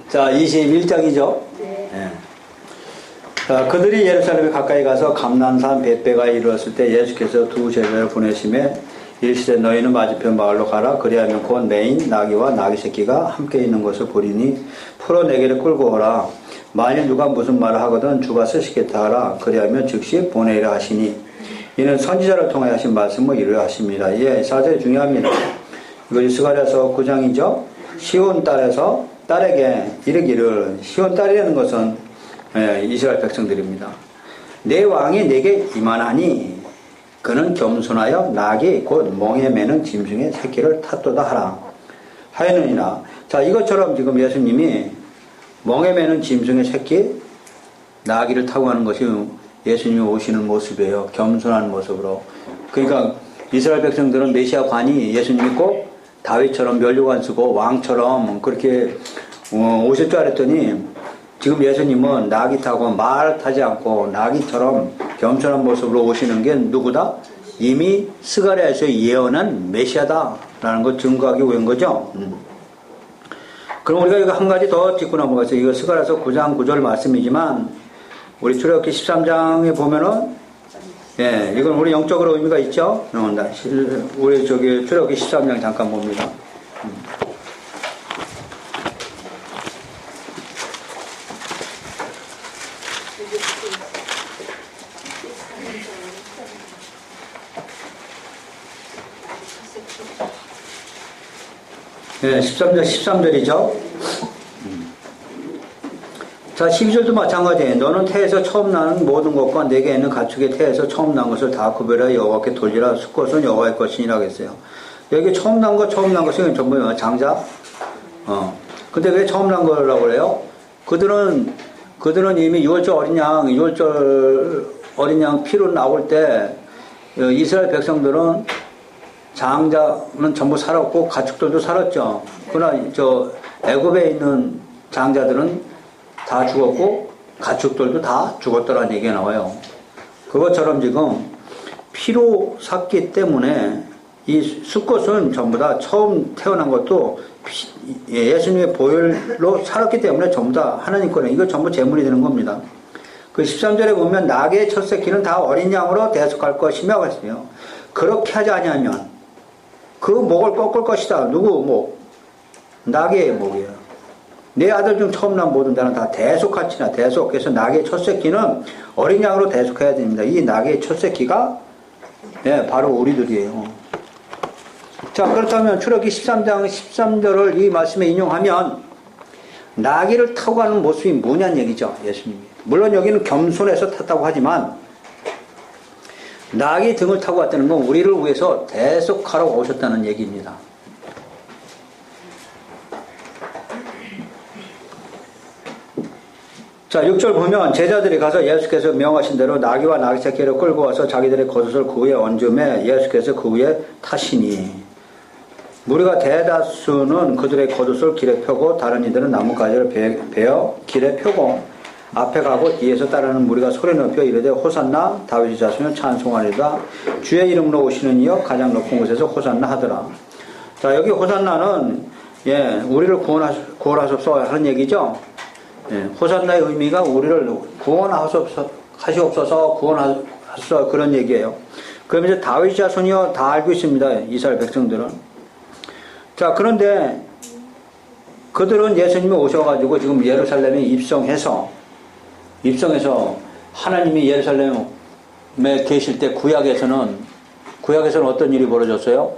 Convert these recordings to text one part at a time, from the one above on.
자, 21장이죠. 네. 예. 자, 그들이 예루살렘에 가까이 가서 감난산 벳배가 이르렀을 때 예수께서 두 제자를 보내심에 이르시되 너희는 맞은편 마을로 가라. 그리하면 곧 매인 나귀와 나귀 새끼가 함께 있는 것을 보리니 풀어 내게를 끌고 오라. 만일 누가 무슨 말을 하거든 주가 쓰시겠다 하라. 그리하면 즉시 보내리라 하시니 이는 선지자를 통해 하신 말씀을 이루려 하십니다. 예, 사절이 중요합니다. 이것이 스가랴서 9장이죠. 시온 딸에게 이르기를, 시온 딸이라는 것은 이스라엘 백성들입니다. 내 왕이 내게 임하나니 그는 겸손하여 낙이 곧 멍에 매는 짐승의 새끼를 탔도다 하라 하였느니라. 자, 이것처럼 지금 예수님이 멍에 매는 짐승의 새끼 나귀를 타고 하는 것이 예수님이 오시는 모습이에요. 겸손한 모습으로. 그러니까 이스라엘 백성들은 메시아관이 예수님이 꼭 다윗처럼 면류관 쓰고 왕처럼 그렇게 오실 줄 알았더니 지금 예수님은 나귀 타고 말 타지 않고 나귀처럼 겸손한 모습으로 오시는 게 누구다? 이미 스가랴에서 예언한 메시아다라는 걸 증거하기 위한 거죠. 그럼 우리가 이거 한 가지 더 짚고 넘어가서 이거 스가랴서 9장 9절 말씀이지만 우리 출애굽기 13장에 보면은 예, 이건 우리 영적으로 의미가 있죠. 우리 저기 출애굽기 13장 잠깐 봅니다. 예, 13절 13절이죠. 자, 12절도 마찬가지예요. 너는 태에서 처음 나는 모든 것과 내게 있는 가축의 태에서 처음 난 것을 다 구별하여 여호와께 돌리라. 수컷은 여호와의 것이니라 했어요. 여기 처음 난 것이 전부 장자. 근데 왜 처음 난 거라고 그래요? 그들은 이미 6월절 어린 양 피로 나올 때 이스라엘 백성들은 장자는 전부 살았고 가축들도 살았죠. 그러나 애굽에 있는 장자들은 다 죽었고 가축들도 다 죽었더라는 얘기가 나와요. 그것처럼 지금 피로 샀기 때문에 이 수컷은 전부 다 처음 태어난 것도 예수님의 보혈로 살았기 때문에 전부 다 하나님 거는 이거 전부 제물이 되는 겁니다. 그 13절에 보면 나귀의 첫 새끼는 다 어린 양으로 대속할 것이며 그랬어요. 그렇게 하지 아니하면 그 목을 꺾을 것이다. 누구 목? 나귀의 목이에요. 내 아들 중 처음 난 모든 자는 다 대속할지나 대속. 그래서 나귀의 첫 새끼는 어린 양으로 대속해야 됩니다. 이 나귀의 첫 새끼가 바로 우리들이에요. 자, 그렇다면 출애굽기 13장 13절을 이 말씀에 인용하면 나귀를 타고 가는 모습이 뭐냐는 얘기죠. 예수님이. 물론 여기는 겸손해서 탔다고 하지만 나귀 등을 타고 왔다는 건 우리를 위해서 대속하러 오셨다는 얘기입니다. 자, 6절 보면 제자들이 가서 예수께서 명하신 대로 나귀와 나귀 새끼를 끌고 와서 자기들의 겉옷을 그 위에 얹음에 예수께서 그 위에 타시니 무리가 대다수는 그들의 겉옷을 길에 펴고 다른 이들은 나뭇가지를 베어 길에 펴고 앞에 가고 뒤에서 따르는 무리가 소리 높여 이르되 호산나 다윗의 자손을 찬송하리다. 주의 이름으로 오시는 이여 가장 높은 곳에서 호산나 하더라. 자, 여기 호산나는 우리를 구원하소서 하는 얘기죠. 호산나의 의미가 우리를 구원하시옵소서, 구원하소서 그런 얘기예요. 그럼 이제 다윗 자손이요 다 알고 있습니다. 이스라엘 백성들은. 자, 그런데 그들은 예수님이 오셔가지고 지금 예루살렘에 입성해서 하나님이 예루살렘에 계실 때 구약에서는 어떤 일이 벌어졌어요?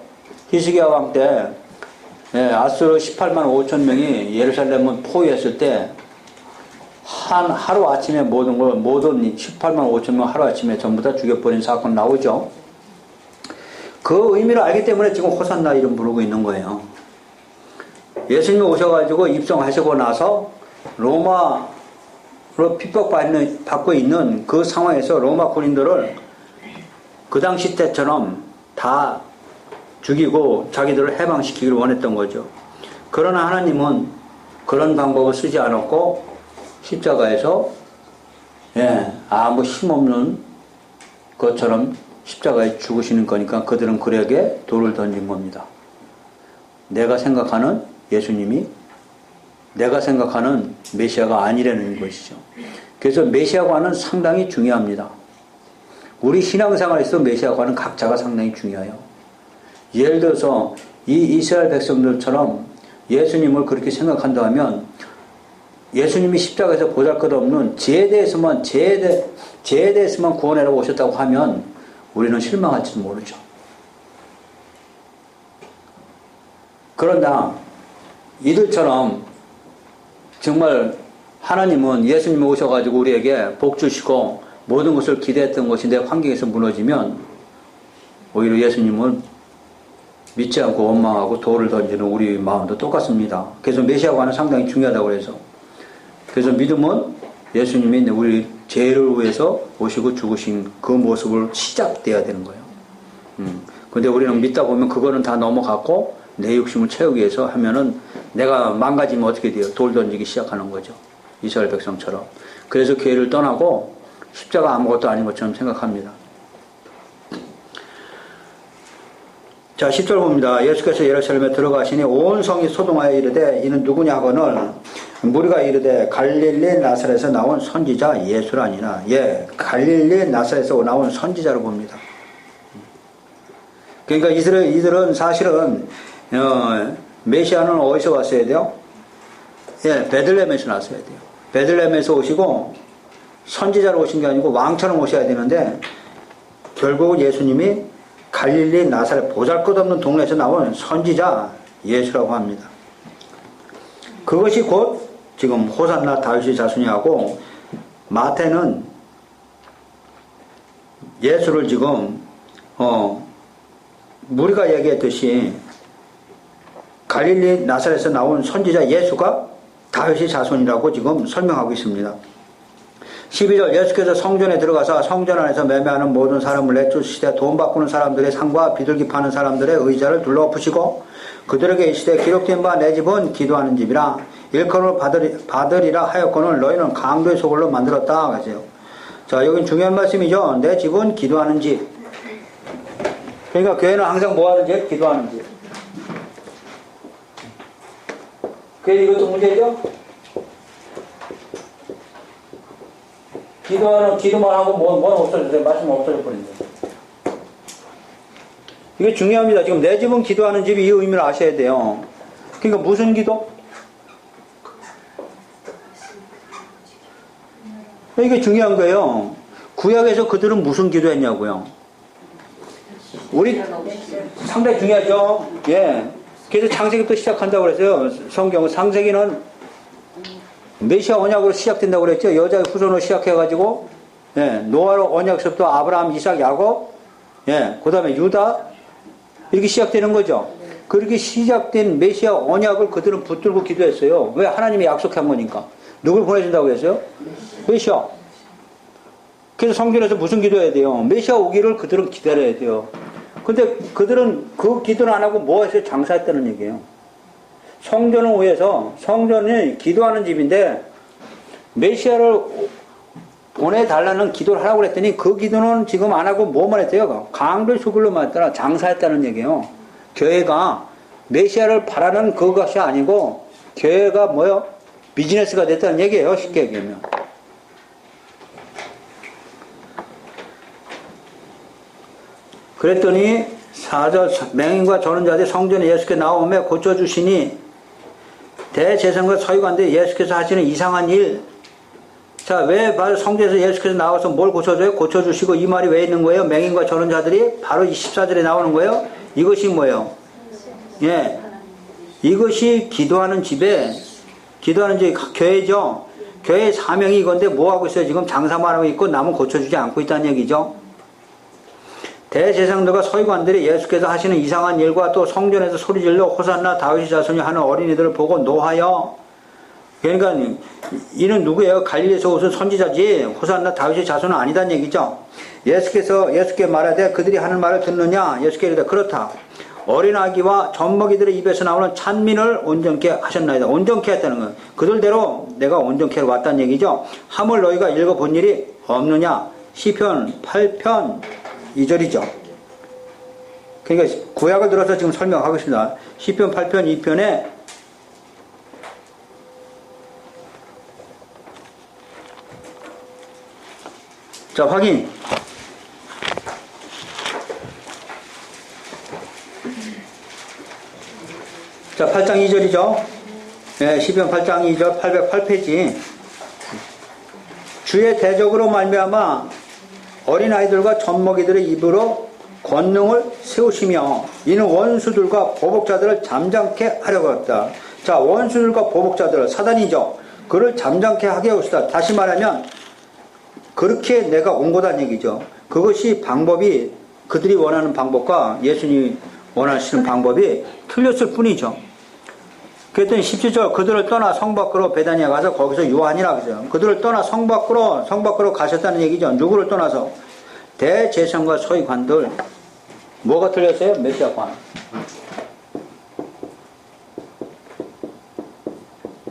히스기야 왕 때 아수르 18만 5천 명이 예루살렘을 포위했을 때 하루 아침에 모든 18만 5천 명 하루 아침에 전부 다 죽여버린 사건 나오죠. 그 의미를 알기 때문에 지금 호산나 이름 부르고 있는 거예요. 예수님이 오셔가지고 입성하시고 나서 로마로 핍박받고 있는 그 상황에서 로마 군인들을 그 당시 때처럼 다 죽이고 자기들을 해방시키기를 원했던 거죠. 그러나 하나님은 그런 방법을 쓰지 않았고 십자가에서 아무 힘없는 것처럼 십자가에 죽으시는 거니까 그들은 그에게 돌을 던진 겁니다. 내가 생각하는 예수님이 내가 생각하는 메시아가 아니라는 것이죠. 그래서 메시아관은 상당히 중요합니다. 우리 신앙생활에서 메시아관은 각자가 상당히 중요해요. 예를 들어서 이 이스라엘 백성들처럼 예수님을 그렇게 생각한다 하면 예수님이 십자가에서 보잘것없는 죄에 대해서만 구원하러 오셨다고 하면 우리는 실망할지도 모르죠. 그러나 이들처럼 정말 하나님은 예수님이 오셔가지고 우리에게 복 주시고 모든 것을 기대했던 것이 내 환경에서 무너지면 오히려 예수님은 믿지 않고 원망하고 돌을 던지는 우리 마음도 똑같습니다. 그래서 메시아관은 상당히 중요하다고 해서 그래서 믿음은 예수님이 우리 죄를 위해서 오시고 죽으신 그 모습을 시작돼야 되는 거예요. 근데 우리는 믿다 보면 그거는 다 넘어갔고 내 욕심을 채우기 위해서 하면은 내가 망가지면 어떻게 돼요? 돌 던지기 시작하는 거죠. 이스라엘 백성처럼. 그래서 교회를 떠나고 십자가 아무것도 아닌 것처럼 생각합니다. 자, 10절 봅니다. 예수께서 예루살렘에 들어가시니 온 성이 소동하여 이르되 이는 누구냐 하거늘 무리가 이르되 갈릴리 나사렛에서 나온 선지자 예수라니라. 예, 갈릴리 나사렛에서 나온 선지자로 봅니다. 그러니까 이들은 사실은 메시아는 어디서 왔어야 돼요? 예, 베들레헴에서 나왔어야 돼요. 베들레헴에서 오시고 선지자로 오신 게 아니고 왕처럼 오셔야 되는데 결국은 예수님이 갈릴리 나사렛 보잘것없는 동네에서 나온 선지자 예수라고 합니다. 그것이 곧 지금 호산나 다윗의 자손이하고 마태는 예수를 지금 우리가 얘기했듯이 갈릴리 나사렛에서 나온 선지자 예수가 다윗의 자손이라고 지금 설명하고 있습니다. 12절 예수께서 성전에 들어가서 성전 안에서 매매하는 모든 사람을 내쫓으시되 돈 바꾸는 사람들의 상과 비둘기 파는 사람들의 의자를 둘러엎으시고 그들에게 이르시되 기록된 바 내 집은 기도하는 집이라 일컬음을 받으리라 하였거늘 너희는 강도의 소굴로 만들었다 하세요. 자, 여긴 중요한 말씀이죠. 내 집은 기도하는 집. 그러니까 교회는 항상 뭐 하는 집? 기도하는 집. 그래서 이것도 문제죠? 기도만 하고 뭔 없어졌어요. 말씀 없어져 버린다. 이게 중요합니다. 지금 내 집은 기도하는 집이 이 의미를 아셔야 돼요. 그러니까 무슨 기도? 이게 중요한 거예요. 구약에서 그들은 무슨 기도했냐고요. 우리 상당히 중요하죠. 예. 그래서 창세기부터 시작한다고 그랬어요. 성경은 창세기는 메시아 언약으로 시작된다고 그랬죠. 여자의 후손으로 시작해가지고 예, 노아로 언약서부터 아브라함, 이삭, 야곱, 예, 그 다음에 유다 이렇게 시작되는 거죠. 그렇게 시작된 메시아 언약을 그들은 붙들고 기도했어요. 왜? 하나님이 약속한 거니까. 누굴 보내준다고 했어요? 메시아. 그래서 성전에서 무슨 기도해야 돼요? 메시아 오기를 그들은 기다려야 돼요. 근데 그들은 그 기도는 안 하고 뭐 했어요? 장사했다는 얘기예요. 성전을 위해서, 성전이 기도하는 집인데 메시아를 보내달라는 기도를 하라고 그랬더니 그 기도는 지금 안 하고 뭐만 했대요? 강도의 수굴로만 했더라. 장사했다는 얘기예요. 교회가 메시아를 바라는 그것이 아니고 교회가 뭐요? 비즈니스가 됐다는 얘기예요. 쉽게 얘기하면. 그랬더니 4절 맹인과 저는 자들이 성전에 예수께 나오며 고쳐주시니 대제사장과 서기관들이 예수께서 하시는 이상한 일. 자, 왜 바로 성전에서 예수께서 나와서 뭘 고쳐줘요? 고쳐주시고 이 말이 왜 있는 거예요? 맹인과 저는 자들이 바로 24절에 나오는 거예요. 이것이 뭐예요? 예, 이것이 기도하는 집에 기도하는 집 교회죠. 교회의 사명이 이건데 뭐 하고 있어요? 지금 장사만 하고 있고 남은 고쳐주지 않고 있다는 얘기죠. 대제사장들과 서기관들이 예수께서 하시는 이상한 일과 또 성전에서 소리질러 호산나 다윗의 자손이 하는 어린이들을 보고 노하여. 그러니까 이는 누구예요? 갈릴리에서 오신 선지자지 호산나 다윗의 자손은 아니다는 얘기죠. 예수께 말하되 그들이 하는 말을 듣느냐? 예수께 이르되 그렇다. 어린아기와 젖먹이들의 입에서 나오는 찬민을 온전케 하셨나이다. 온전케 했다는 거예요. 그들대로 내가 온전케 왔다는 얘기죠. 하물 너희가 읽어본 일이 없느냐? 시편 8편 2절이죠. 그러니까 구약을 들어서 지금 설명하고 있습니다. 시편 8편 2편에 자, 확인. 자, 8장 2절이죠. 네, 시편 8장 2절 808페이지. 주의 대적으로 말미암아 어린아이들과 젖먹이들의 입으로 권능을 세우시며 이는 원수들과 보복자들을 잠잠케 하려고 했다. 자, 원수들과 보복자들, 사단이죠. 그를 잠잠케 하게 하시다. 다시 말하면 그렇게 내가 온 거란 얘기죠. 그것이 방법이 그들이 원하는 방법과 예수님이 원하시는 방법이 틀렸을 뿐이죠. 그랬더니 17절 그들을 떠나 성 밖으로 베다니에 가서 거기서 유한이라 그러죠. 그들을 떠나 성 밖으로 가셨다는 얘기죠. 누구를 떠나서? 대제사장과 서기관들. 뭐가 틀렸어요? 메시아관.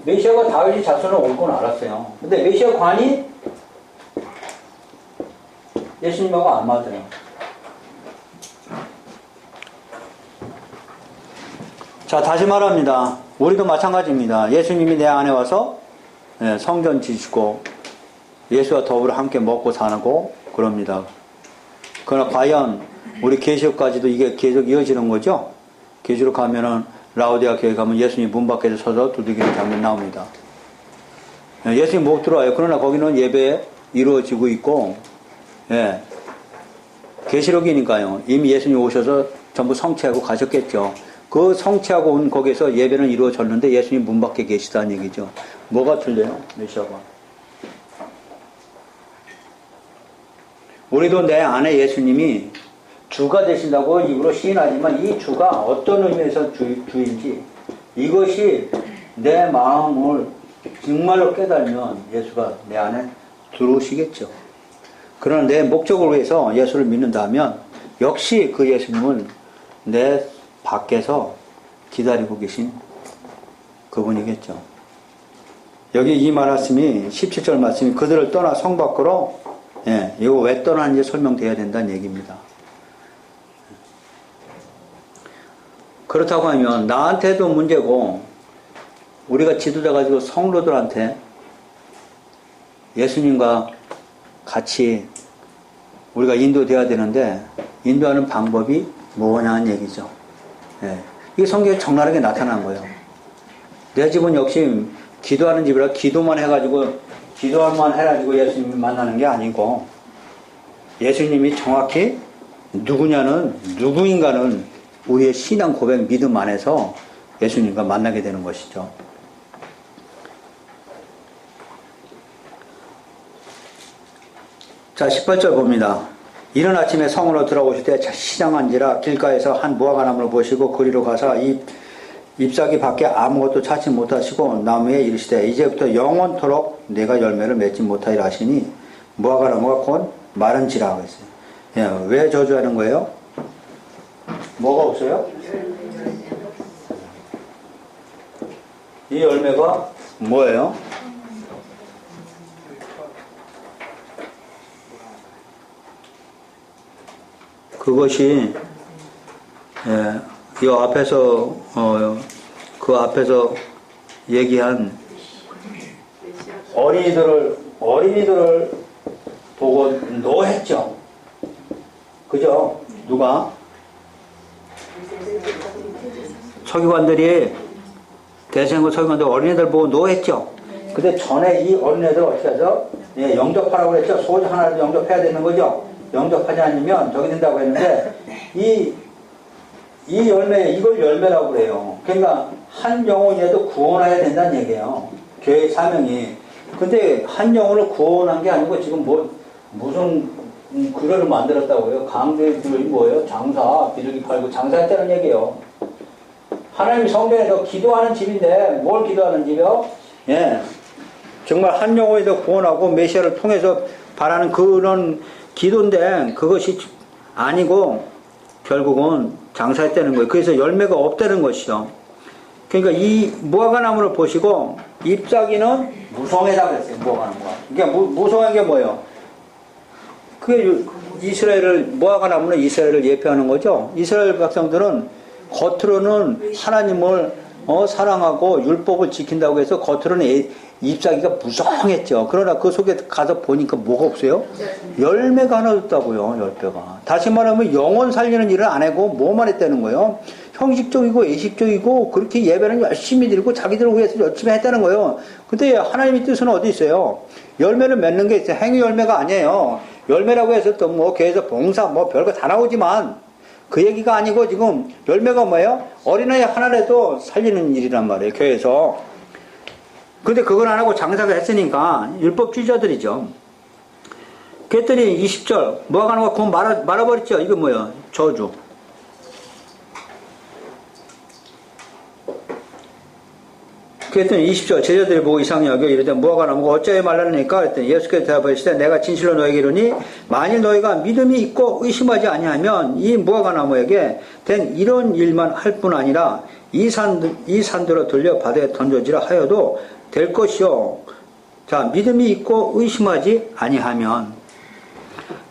메시아가 다윗이 자손을 올 건 알았어요. 근데 메시아관이 예수님하고 안 맞아요. 자, 다시 말합니다. 우리도 마찬가지입니다. 예수님이 내 안에 와서 성전 지시고 예수와 더불어 함께 먹고 사고 그럽니다. 그러나 과연 우리 계시록까지도 이게 계속 이어지는 거죠? 계시록 가면은 라오디아 교회 가면 예수님 문 밖에서 서서 두들기는 장면 나옵니다. 예수님 못 들어와요. 그러나 거기는 예배 이루어지고 있고, 예. 계시록이니까요. 이미 예수님 오셔서 전부 성취하고 가셨겠죠. 그 성취하고 온 거기에서 예배는 이루어졌는데 예수님 문 밖에 계시다는 얘기죠. 뭐가 틀려요? 메시아가. 우리도 내 안에 예수님이 주가 되신다고 입으로 시인하지만 이 주가 어떤 의미에서 주인지 이것이 내 마음을 정말로 깨달으면 예수가 내 안에 들어오시겠죠. 그러나 내 목적을 위해서 예수를 믿는다면 역시 그 예수님은 내 밖에서 기다리고 계신 그분이겠죠. 여기 이 말씀이 17절 말씀이 그들을 떠나 성 밖으로, 예, 이거 왜 떠나는지 설명돼야 된다는 얘기입니다. 그렇다고 하면 나한테도 문제고 우리가 지도자 가지고 성도들한테 예수님과 같이 우리가 인도돼야 되는데 인도하는 방법이 뭐냐는 얘기죠. 예. 이게 성경에 적나라하게 나타난 거예요. 내 집은 역시 기도하는 집이라 기도만 해가지고 예수님을 만나는 게 아니고 예수님이 정확히 누구인가는 우리의 신앙 고백 믿음 안에서 예수님과 만나게 되는 것이죠. 자, 18절 봅니다. 이른 아침에 성으로 들어오실 때 시장한지라 길가에서 한 무화과나무를 보시고 그리로 가서 잎사귀 밖에 아무것도 찾지 못하시고 나무에 이르시되 이제부터 영원토록 내가 열매를 맺지 못하리라 하시니 무화과나무가 곧 마른지라 그랬어요. 예, 왜 저주하는 거예요? 뭐가 없어요? 이 열매가 뭐예요? 그것이 이 앞에서 그 앞에서 얘기한 어린이들을 보고 노했죠. 그죠? 누가? 서기관들이 대생과 서기관들 어린애들 보고 노했죠. 근데 전에 이 어린애들 어떻게 하죠? 예, 영접하라고 그랬죠. 소주 하나라도 영접해야 되는 거죠. 영접하지 않으면 저기 된다고 했는데 이 열매, 이걸 열매라고 그래요. 그러니까 한 영혼이라도 구원해야 된다는 얘기예요. 교회의 사명이. 근데 한 영혼을 구원한 게 아니고 지금 무슨 그거를 만들었다고요. 강대들이 뭐예요? 장사, 비둘기 팔고 장사했다는 얘기예요. 하나님이 성전에서 기도하는 집인데 뭘 기도하는 집이요? 예, 정말 한 영혼이라도 구원하고 메시아를 통해서 바라는 그런 기도인데 그것이 아니고 결국은 장사했다는 거예요. 그래서 열매가 없다는 것이죠. 그러니까 이 무화과나무를 보시고 잎사귀는 무성하다 그랬어요. 무화과나무가. 그러니까 무성한 게 뭐예요? 그게 무화과나무는 이스라엘을 예표하는 거죠. 이스라엘 백성들은 겉으로는 하나님을 사랑하고 율법을 지킨다고 해서 겉으로는 잎사귀가 무성했죠. 그러나 그 속에 가서 보니까 뭐가 없어요? 열매가 하나 없다고요. 열매가. 다시 말하면 영혼 살리는 일을 안 하고 뭐만 했다는 거예요? 형식적이고 의식적이고 그렇게 예배는 열심히 드리고 자기들을 위해서 열심히 했다는 거예요. 근데 하나님의 뜻은 어디 있어요? 열매를 맺는 게 있어요. 행위 열매가 아니에요. 열매라고 해서 또 뭐 교회에서 봉사 뭐 별거 다 나오지만 그 얘기가 아니고 지금 열매가 뭐예요? 어린아이 하나라도 살리는 일이란 말이에요. 교회에서. 근데 그걸 안 하고 장사를 했으니까 율법주의자들이죠. 그랬더니 20절 뭐가 하는 거 그건 말아버렸죠. 이거 뭐예요? 저주. 그랬더니 20절 제자들이 보고 이상히 여겨 이르되 무화과 나무가 어찌하여 말라느니까 그랬더니 예수께서 대답하시되 내가 진실로 너에게 이르니 만일 너희가 믿음이 있고 의심하지 아니하면 이 무화과 나무에게 된 이런 일만 할 뿐 아니라 이 산들로 들려 바다에 던져지라 하여도 될 것이요. 자, 믿음이 있고 의심하지 아니하면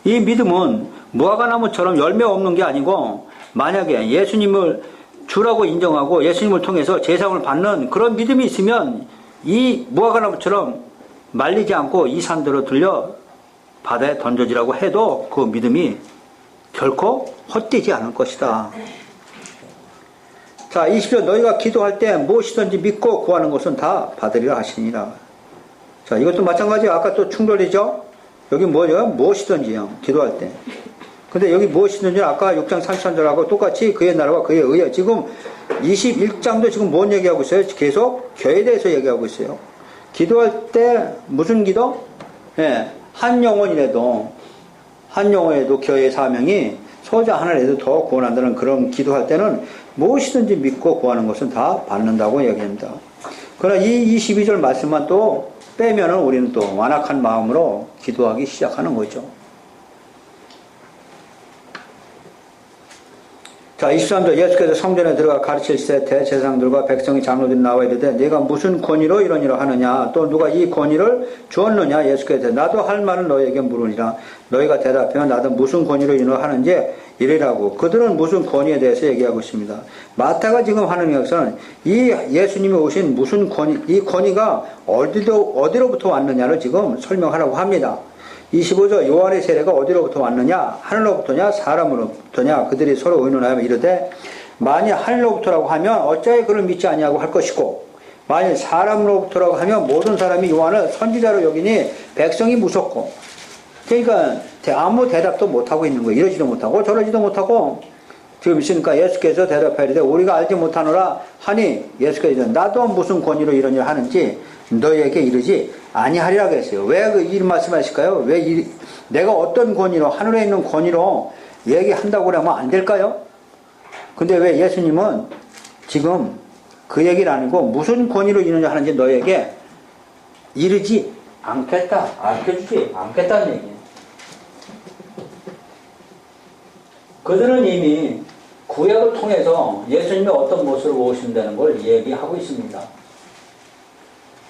이 믿음은 무화과 나무처럼 열매 없는 게 아니고 만약에 예수님을 주라고 인정하고 예수님을 통해서 제사함을 받는 그런 믿음이 있으면 이 무화과나무처럼 말리지 않고 이 산들로 들려 바다에 던져지라고 해도 그 믿음이 결코 헛되지 않을 것이다. 자, 20절 너희가 기도할 때 무엇이든지 믿고 구하는 것은 다 받으리라 하시니라. 자, 이것도 마찬가지로 아까 또 충돌이죠. 여기 뭐예요? 무엇이든지요. 기도할 때. 근데 여기 무엇이든지 아까 6장 33절하고 똑같이 그의 나라와 그의 의에 지금 21장도 지금 뭔 얘기하고 있어요? 계속 교회에 대해서 얘기하고 있어요. 기도할 때 무슨 기도? 예, 한 영혼이라도 교회의 사명이 소자 하나라도 더 구원한다는 그런 기도할 때는 무엇이든지 믿고 구하는 것은 다 받는다고 얘기합니다. 그러나 이 22절 말씀만 또 빼면은 우리는 또 완악한 마음으로 기도하기 시작하는 거죠. 자, 23절 예수께서 성전에 들어가 가르치실 때 대제사장들과 백성이 장로들이 나와 이르되 네가 무슨 권위로 이런 일을 하느냐 또 누가 이 권위를 주었느냐 예수께서 나도 할 말을 너희에게 물으니라 너희가 대답하면 나도 무슨 권위로 이런 일을 하는지 이래라고 그들은 무슨 권위에 대해서 얘기하고 있습니다. 마태가 지금 하는 것은 이 예수님이 오신 무슨 권위 이 권위가 어디로부터 왔느냐를 지금 설명하라고 합니다. 25절 요한의 세례가 어디로부터 왔느냐 하늘로부터냐 사람으로부터냐 그들이 서로 의논하여 이르되 만일 하늘로부터라고 하면 어찌하여 그를 믿지 아니하고 할 것이고 만일 사람으로부터라고 하면 모든 사람이 요한을 선지자로 여기니 백성이 무섭고 그러니까 아무 대답도 못하고 있는 거예요. 이러지도 못하고 저러지도 못하고 지금 있으니까 예수께서 대답하이르되 우리가 알지 못하노라 하니 예수께서 이르되 나도 무슨 권위로 이런 일을 하는지 너희에게 이르지 아니하리라 그랬어요. 왜 이 말씀하실까요? 내가 어떤 권위로 하늘에 있는 권위로 얘기한다고 그러면 안 될까요? 근데 왜 예수님은 지금 그 얘기를 안 하고 무슨 권위로 이런 일을 하는지 너희에게 이르지 않겠다, 알려주지 않겠다는 얘기예요. 그들은 이미 구약을 통해서 예수님이 어떤 모습으로 오신다는 걸 얘기하고 있습니다.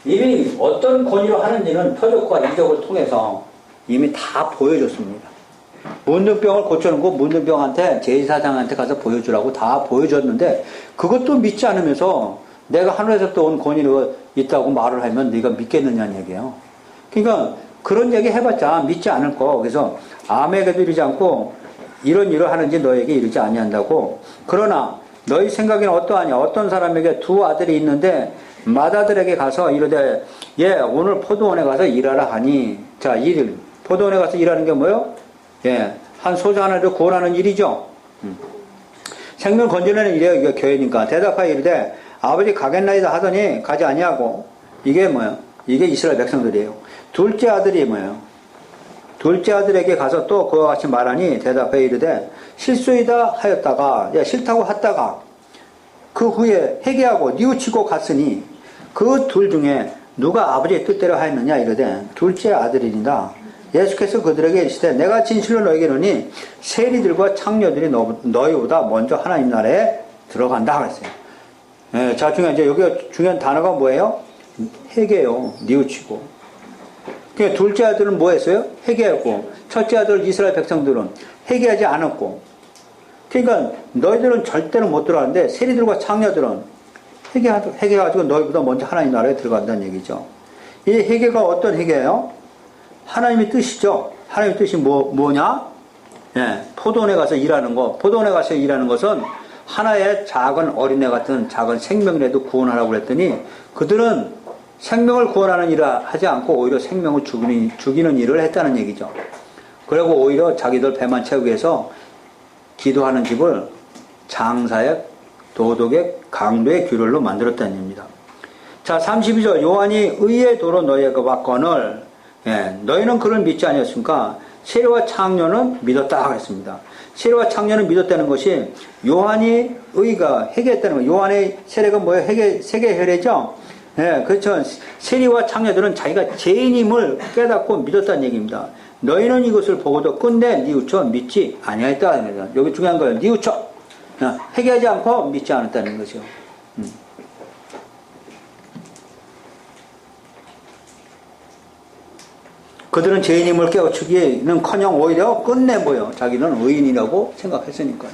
이미 어떤 권위로 하는지는 표적과 이적을 통해서 이미 다 보여줬습니다. 문둥병을 고쳐놓고 문둥병한테 제사장한테 가서 보여주라고 다 보여줬는데 그것도 믿지 않으면서 내가 하늘에서부터 온 권위로 있다고 말을 하면 네가 믿겠느냐는 얘기예요. 그러니까 그런 얘기 해봤자 믿지 않을 거. 그래서 아무에게도 이르지 않고 이런 일을 하는지 너에게 이르지 아니한다고. 그러나 너희 생각에는 어떠하냐. 어떤 사람에게 두 아들이 있는데 맏아들에게 가서 이르되 오늘 포도원에 가서 일하라 하니 자, 포도원에 가서 일하는 게 뭐예요? 한 소자 하나를 구원하는 일이죠. 생명 건지려는 일이에요. 이게 교회니까. 대답하여 이르되 아버지 가겠나이다 하더니 가지 아니하고 이게 뭐예요? 이게 이스라엘 백성들이에요. 둘째 아들이 뭐예요? 둘째 아들에게 가서 또 그와 같이 말하니 대답하여 이르되 실수이다 하였다가 싫다고 했다가 그 후에 회개하고 뉘우치고 갔으니 그 둘 중에 누가 아버지의 뜻대로 하였느냐 이르되 둘째 아들이니라. 예수께서 그들에게 이르시되 내가 진실로 너에게 이르노니 세리들과 창녀들이 너희보다 먼저 하나님 나라에 들어간다 그랬어요. 자, 여기 중요한 단어가 뭐예요? 회개요. 뉘우치고. 그러니까 둘째 아들은 뭐 했어요? 회개했고 첫째 아들 이스라엘 백성들은 회개하지 않았고 그러니까 너희들은 절대로 못 들어가는데 세리들과 창녀들은 회개가지고 너희보다 먼저 하나님 나라에 들어간다는 얘기죠. 이 회개가 어떤 회개예요? 하나님의 뜻이죠. 하나님의 뜻이 뭐냐? 예, 포도원에 가서 일하는 거. 포도원에 가서 일하는 것은 하나의 작은 어린애 같은 작은 생명이라도 구원하라고 그랬더니 그들은 생명을 구원하는 일을 하지 않고 오히려 생명을 죽이는 일을 했다는 얘기죠. 그리고 오히려 자기들 배만 채우기 위해서 기도하는 집을 장사의 도덕의 강도의 규율로 만들었다는 얘기입니다. 자, 32절 요한이 의의 도로 너희에게 왔거늘 너희는 그를 믿지 아니었습니까? 세례와 창녀는 믿었다 했습니다. 세례와 창녀는 믿었다는 것이 요한이 의가 회개했다는 거예요. 요한의 세례가 뭐예요? 세계 혈례죠. 그렇죠. 세례와 창녀들은 자기가 죄인임을 깨닫고 믿었다는 얘기입니다. 너희는 이것을 보고도 끝내 뉘우쳐 믿지 아니하였다. 여기 중요한 거예요. 뉘우쳐. 회개하지 않고 믿지 않았다는 거죠. 그들은 죄인임을 깨우치기는커녕 오히려 끝내 뭐요? 자기는 의인이라고 생각했으니까요.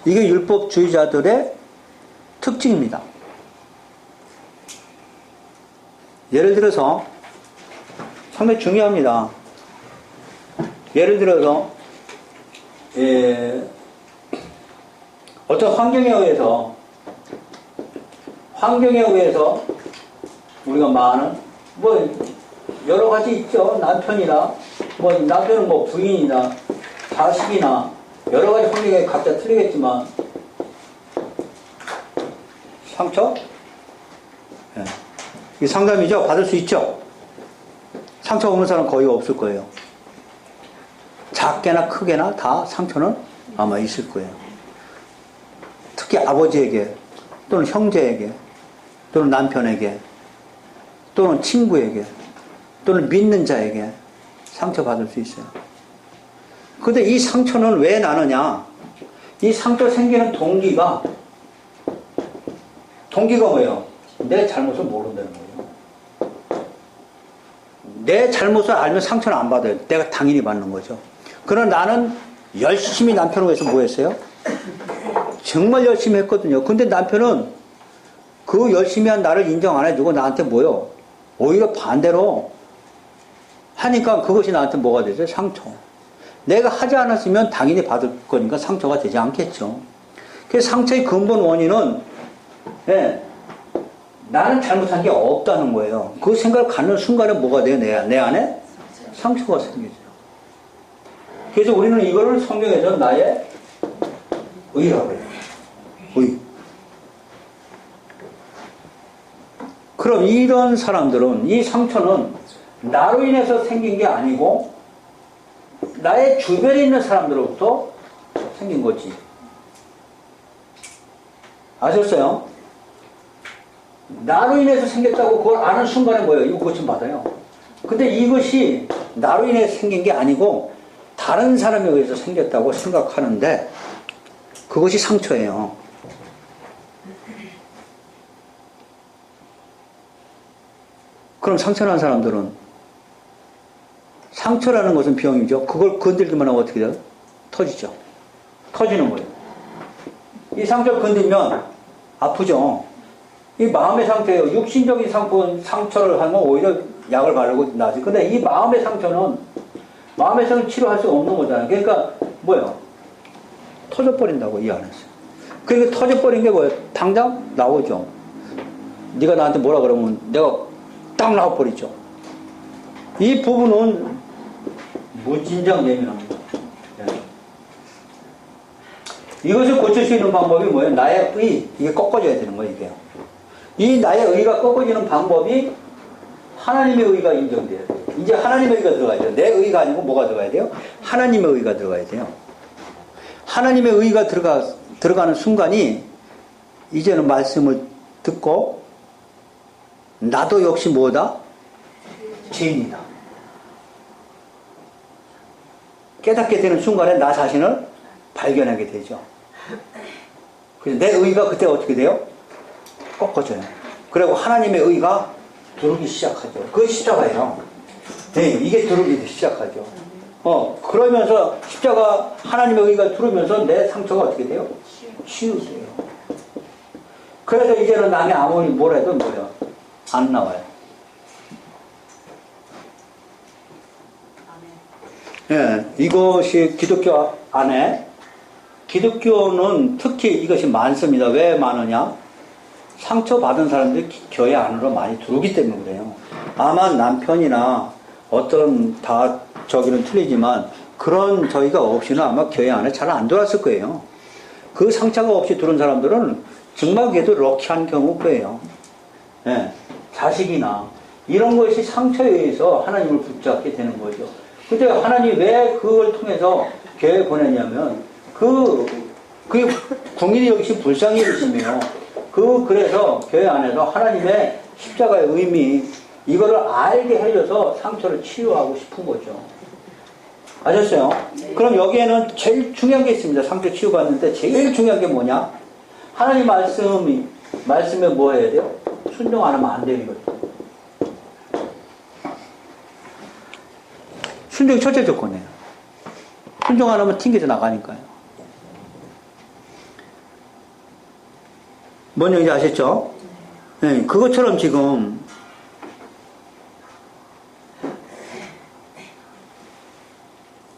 이게 율법주의자들의 특징입니다. 예를 들어서 상당히 중요합니다. 예를 들어서 어떤 환경에 의해서 우리가 많은 여러 가지 있죠. 남편이나 남편은 부인이나 자식이나 여러 가지 환경에 각자 틀리겠지만 상처? 이게 상담이죠. 받을 수 있죠. 상처 없는 사람 거의 없을 거예요. 작게나 크게나 다 상처는 아마 있을 거예요. 특히 아버지에게 또는 형제에게 또는 남편에게 또는 친구에게 또는 믿는 자에게 상처받을 수 있어요. 그런데 이 상처는 왜 나느냐? 이 상처 생기는 동기가 뭐예요? 내 잘못을 모른다는 거예요. 내 잘못을 알면 상처는 안 받아요. 내가 당연히 받는 거죠. 그러나 나는 열심히 남편을 위해서 뭐 했어요? 정말 열심히 했거든요. 근데 남편은 그 열심히 한 나를 인정 안 해주고 나한테 뭐요? 오히려 반대로 하니까 그것이 나한테 뭐가 되죠? 상처. 내가 하지 않았으면 당연히 받을 거니까 상처가 되지 않겠죠. 그래서 상처의 근본 원인은 나는 잘못한 게 없다는 거예요. 그 생각을 갖는 순간에 뭐가 돼요? 내 안에 상처가 생기죠. 그래서 우리는 이거를 성경에서 나의 의라고 해요. 의. 그럼 이런 사람들은 이 상처는 나로 인해서 생긴 게 아니고 나의 주변에 있는 사람들로부터 생긴 거지. 아셨어요? 나로 인해서 생겼다고 그걸 아는 순간에 뭐예요? 이거 고침 받아요. 근데 이것이 나로 인해서 생긴 게 아니고 다른 사람에 의해서 생겼다고 생각하는데 그것이 상처예요. 그럼 상처난 사람들은 상처라는 것은 병이죠. 그걸 건들기만 하면 어떻게 돼요? 터지죠. 터지는 거예요. 이 상처를 건들면 아프죠. 이 마음의 상처예요. 육신적인 상처를 하면 오히려 약을 바르고 나지. 근데 이 마음의 상처는 치료할 수 없는 거잖아요. 그러니까 뭐예요? 터져버린다고 이 안에서. 그러니까 터져버린 게 뭐예요? 당장 나오죠. 네가 나한테 뭐라 그러면 내가 딱 나와버리죠. 이 부분은 무진장 예민합니다. 이것을 고칠 수 있는 방법이 뭐예요? 나의 의, 이게 꺾어져야 되는 거예요, 이게. 이 나의 의가 꺾어지는 방법이 하나님의 의가 인정돼야 돼요. 이제 하나님의 의가 들어가야 돼요. 내 의가 아니고 뭐가 들어가야 돼요? 하나님의 의가 들어가야 돼요. 하나님의 의가 들어가는 순간이 이제는 말씀을 듣고 나도 역시 뭐다? 죄인이다. 깨닫게 되는 순간에 나 자신을 발견하게 되죠. 그래서 내 의가 그때 어떻게 돼요? 꺾어져요. 그리고 하나님의 의가 들어오기 시작하죠. 그게 십자가예요. 네, 이게 들어오기 시작하죠. 그러면서 십자가 하나님의 의가 들어오면서 내 상처가 어떻게 돼요? 치유돼요. 그래서 이제는 남이 아무리 뭐래도 뭐예요? 안 나와요. 예, 이것이 기독교 안에, 기독교는 특히 이것이 많습니다. 왜 많으냐? 상처받은 사람들이 교회 안으로 많이 들어오기 때문에 그래요. 아마 남편이나 어떤 저기는 틀리지만 그런 저희가 없이는 아마 교회 안에 잘 안 들어왔을 거예요. 그 상처가 없이 들어온 사람들은 정말 그래도 럭키한 경우예요. 예, 자식이나 이런 것이 상처에 의해서 하나님을 붙잡게 되는 거죠. 근데 하나님이 왜 그걸 통해서 교회에 보냈냐면 그게 국민이 여기신 불쌍히 여기시며 그래서 교회 안에서 하나님의 십자가의 의미 이거를 알게 해줘서 상처를 치유하고 싶은 거죠. 아셨어요? 그럼 여기에는 제일 중요한 게 있습니다. 상처 치유받는데 제일 중요한 게 뭐냐? 하나님 말씀에 뭐 해야 돼요? 순종 안 하면 안 되는 거죠. 순종이 첫째 조건이에요. 순종 안 하면 튕겨져 나가니까요. 뭔 얘기인지 아셨죠? 네, 그것처럼 지금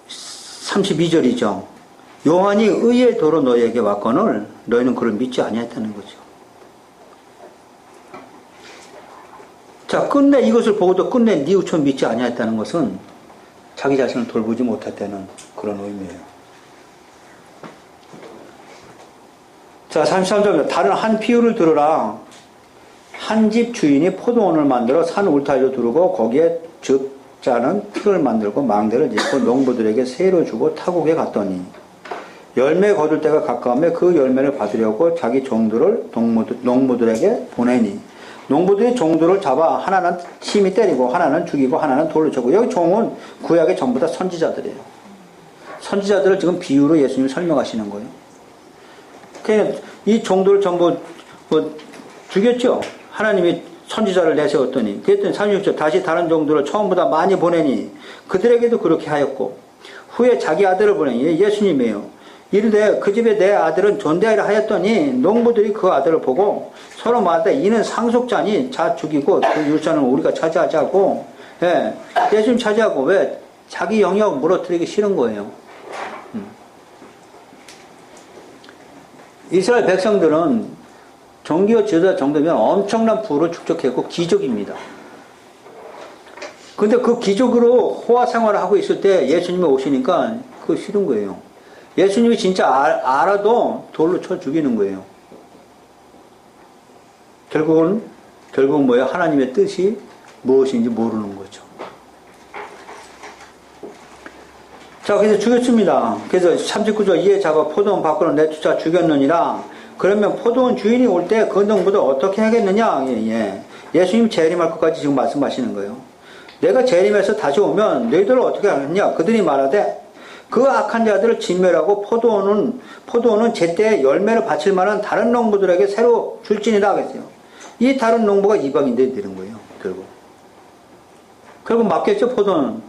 32절이죠. 요한이 의의 도로 너희에게 왔거늘 너희는 그를 믿지 아니했다는 거죠. 자, 끝내 이것을 보고도 끝내 네 우천 믿지 아니했다는 것은 자기 자신을 돌보지 못했다는 그런 의미예요. 자, 33절. 다른 한 비유를 들으라. 한 집 주인이 포도원을 만들어 산 울타리로 두르고 거기에 즙자는 풀을 만들고 망대를 짓고 농부들에게 세로 주고 타국에 갔더니 열매 거둘 때가 가까우며 그 열매를 받으려고 자기 종들을 농부들에게 보내니 농부들이 종들을 잡아 하나는 심히 때리고 하나는 죽이고 하나는 돌로 쳐고 여기 종은 구약의 전부 다 선지자들이에요. 선지자들을 지금 비유로 예수님이 설명하시는 거예요. 그러니까 이 종들을 전부 죽였죠. 하나님이 선지자를 내세웠더니 그랬더니 36절 다시 다른 종들을 처음보다 많이 보내니 그들에게도 그렇게 하였고 후에 자기 아들을 보내니 예수님이에요. 이르되 그 집에 내 아들은 존대하리라 하였더니 농부들이 그 아들을 보고 서로 말하되 이는 상속자니 자 죽이고 그 율자는 우리가 차지하자고. 예, 예수님 차지하고 왜? 자기 영역 무너뜨리기 싫은 거예요. 이스라엘 백성들은 종교 지도자 정도면 엄청난 부를 축적했고 기족입니다. 근데 그 기족으로 호화 생활을 하고 있을 때 예수님이 오시니까 그거 싫은 거예요. 예수님이 진짜 알아도 돌로 쳐 죽이는 거예요. 결국은 뭐예요? 하나님의 뜻이 무엇인지 모르는 거죠. 자, 그래서 죽였습니다. 그래서 39절 이에 잡아 포도원 밖으로 내쫓아 죽였느니라. 그러면 포도원 주인이 올 때 그 농부들 어떻게 하겠느냐? 예수님 재림할 것까지 지금 말씀하시는 거예요. 내가 재림해서 다시 오면 너희들을 어떻게 하겠느냐? 그들이 말하되 그 악한 자들을 진멸하고 포도원은 제때 열매를 바칠 만한 다른 농부들에게 새로 줄지니라 하겠어요. 이 다른 농부가 이방인들이 되는 거예요. 결국 맞겠죠. 포도는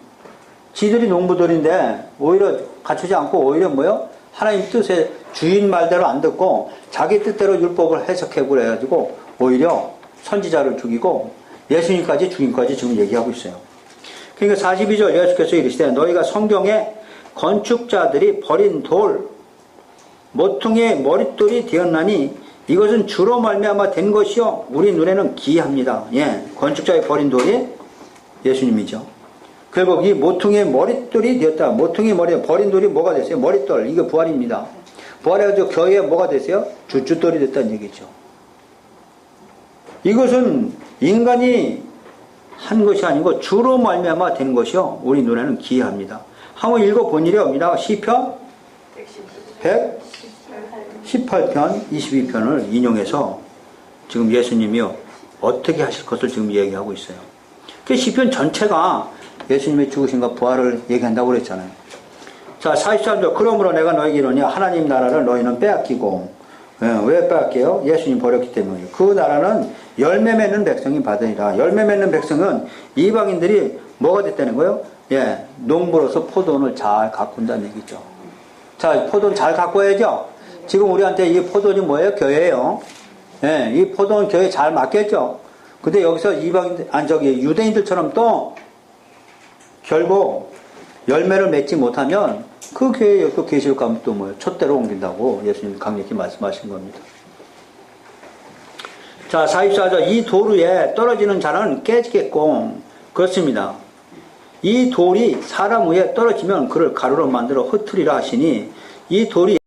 지들이 농부들인데 오히려 갖추지 않고 오히려 뭐요? 하나님 뜻에 주인 말대로 안 듣고 자기 뜻대로 율법을 해석해고 해가지고 오히려 선지자를 죽이고 예수님까지 죽임까지 지금 얘기하고 있어요. 그러니까 42절 예수께서 이르시되 너희가 성경에 건축자들이 버린 돌 모퉁이의 머릿돌이 되었나니 이것은 주로 말미암아 된 것이요 우리 눈에는 기이합니다. 예, 건축자의 버린 돌이 예수님이죠. 결국 이 모퉁이의 머릿돌이 되었다. 모퉁이의 버린 돌이 뭐가 됐어요? 머릿돌. 이게 부활입니다. 부활해가지고 교회에 뭐가 됐어요? 주춧돌이 됐다는 얘기죠. 이것은 인간이 한 것이 아니고 주로 말미암아 된 것이요 우리 눈에는 기이합니다. 한번 읽어본 일이 없니다. 시편 118편 22편을 인용해서 지금 예수님이요 어떻게 하실 것을 지금 얘기하고 있어요. 그 시편 전체가 예수님의 죽으심과 부활을 얘기한다고 그랬잖아요. 자, 43절. 그러므로 내가 너에게 이르노니 하나님 나라를 너희는 빼앗기고, 왜 빼앗겨요? 예수님 버렸기 때문이에요. 그 나라는 열매 맺는 백성이 받으리라. 열매 맺는 백성은 이방인들이 뭐가 됐다는 거예요? 예, 농부로서 포도원을 잘 가꾼다는 얘기죠. 자, 포도원 잘 가꿔야죠? 지금 우리한테 이 포도원이 뭐예요? 교회예요. 예, 이 포도는 교회에 잘 맞겠죠. 근데 여기서 유대인들처럼 또 결국 열매를 맺지 못하면 그 교회에 또 계시록 가면 또 뭐예요? 촛대로 옮긴다고 예수님 강력히 말씀하신 겁니다. 자, 44절. 이 돌 위에 떨어지는 자는 깨지겠고, 그렇습니다. 이 돌이 사람 위에 떨어지면 그를 가루로 만들어 흩으리라 하시니, 이 돌이